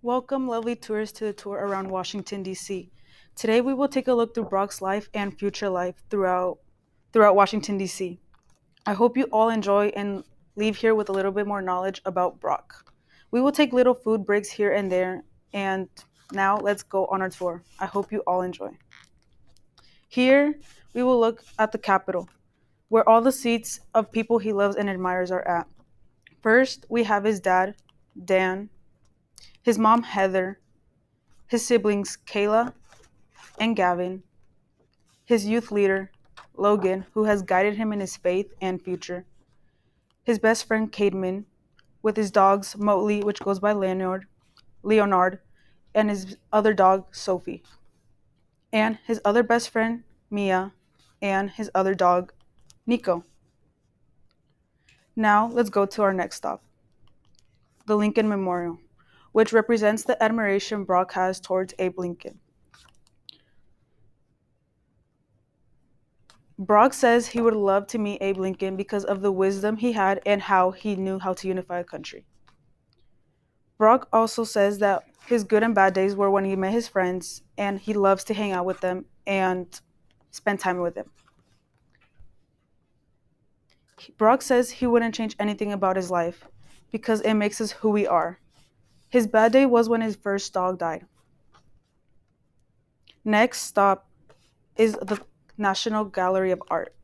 Welcome, lovely tourists, to the tour around Washington, D.C. Today, we will take a look through Brock's life and future life throughout Washington, D.C. I hope you all enjoy and leave here with a little bit more knowledge about Brock. We will take little food breaks here and there, and now let's go on our tour. I hope you all enjoy. Here, we will look at the Capitol, where all the seats of people he loves and admires are at. First, we have his dad, Dan, his mom, Heather, his siblings, Kayla and Gavin, his youth leader, Logan, who has guided him in his faith and future, his best friend, Cademan, with his dogs, Motley, which goes by Leonard, and his other dog, Sophie, and his other best friend, Mia, and his other dog, Nico. Now, let's go to our next stop, the Lincoln Memorial, which represents the admiration Brock has towards Abe Lincoln. Brock says he would love to meet Abe Lincoln because of the wisdom he had and how he knew how to unify a country. Brock also says that his good and bad days were when he met his friends and he loves to hang out with them and spend time with them. Brock says he wouldn't change anything about his life because it makes us who we are. His bad day was when his first dog died. Next stop is the National Gallery of Art.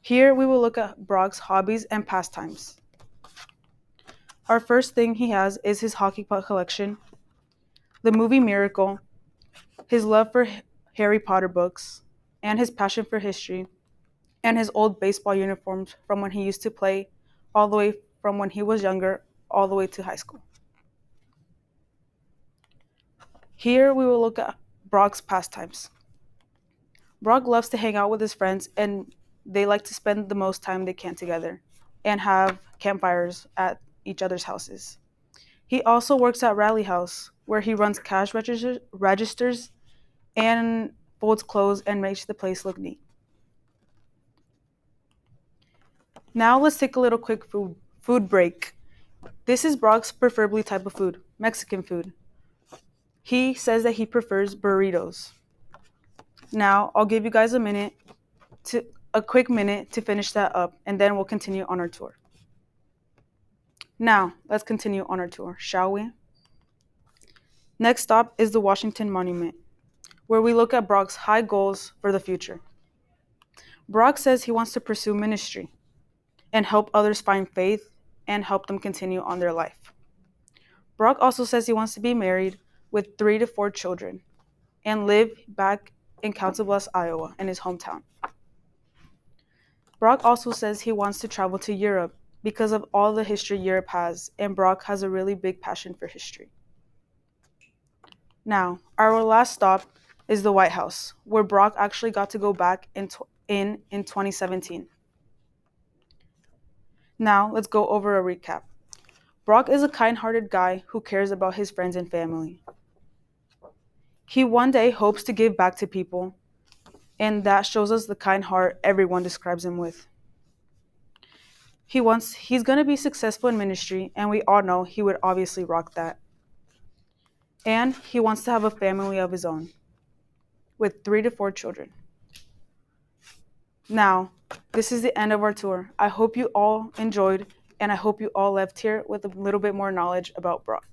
Here we will look at Brock's hobbies and pastimes. Our first thing he has is his hockey puck collection, the movie Miracle, his love for Harry Potter books, and his passion for history, and his old baseball uniforms from when he used to play, all the way from when he was younger, all the way to high school. Here we will look at Brock's pastimes. Brock loves to hang out with his friends, and they like to spend the most time they can together and have campfires at each other's houses. He also works at Rally House, where he runs cash registers and folds clothes and makes the place look neat. Now let's take a little quick food break. This is Brock's preferably type of food, Mexican food. He says that he prefers burritos. Now I'll give you guys a quick minute to finish that up, and then we'll continue on our tour. Now let's continue on our tour, shall we? Next stop is the Washington Monument, where we look at Brock's high goals for the future. Brock says he wants to pursue ministry and help others find faith and help them continue on their life. Brock also says he wants to be married with 3 to 4 children and live back in Council Bluffs, Iowa, in his hometown. Brock also says he wants to travel to Europe because of all the history Europe has, and Brock has a really big passion for history. Now, our last stop is the White House, where Brock actually got to go back in 2017. Now, let's go over a recap. Brock is a kind-hearted guy who cares about his friends and family. He one day hopes to give back to people, and that shows us the kind heart everyone describes him with. He's going to be successful in ministry, and we all know he would obviously rock that. And he wants to have a family of his own with 3 to 4 children. Now, this is the end of our tour. I hope you all enjoyed, and I hope you all left here with a little bit more knowledge about Brock.